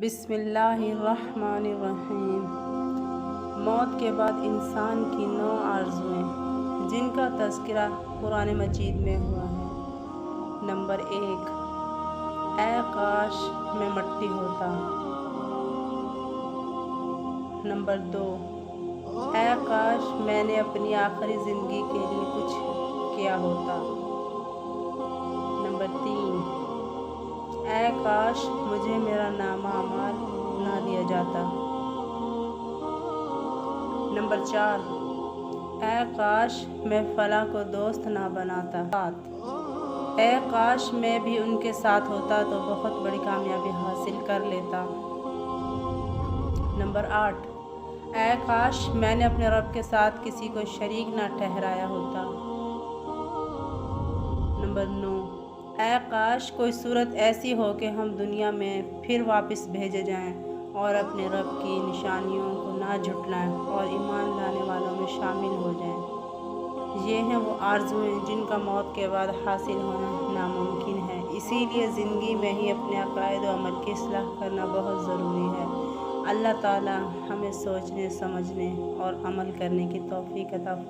بسم اللہ الرحمن الرحیم۔ موت کے بعد انسان کی 9 آرزوئیں جن کا تذکرہ قرآن مجید میں ہوا ہے۔ نمبر 1، اے کاش میں مٹی ہوتا۔ نمبر 2، اے کاش میں نے اپنی آخری زندگی کے لیے کچھ کیا ہوتا۔ نمبر 3، اے کاش مجھے میرا نامہ اعمال نہ دیا جاتا۔ نمبر 4، اے کاش میں فلاں کو دوست نہ بناتا۔ اے کاش میں بھی ان کے ساتھ ہوتا تو بہت بڑی کامیابی حاصل کر لیتا۔ نمبر 8، اے کاش میں نے اپنے رب کے ساتھ کسی کو شریک نہ ٹھہرایا ہوتا۔ نمبر 9، اے کاش کوئی صورت ایسی ہو کہ ہم دنیا میں پھر واپس بھیجے جائیں اور اپنے رب کی نشانیوں کو نہ جھٹلائیں اور ایمان لانے والوں میں شامل ہو جائیں۔ یہ ہیں وہ آرزوئیں جن کا موت کے بعد حاصل ہونا ناممکن ہے، اسی لیے زندگی میں ہی اپنے عقائد و عمل کی اصلاح کرنا بہت ضروری ہے۔ اللہ تعالی ہمیں سوچنے، سمجھنے اور عمل کرنے کی توفیق عطا فرمائے۔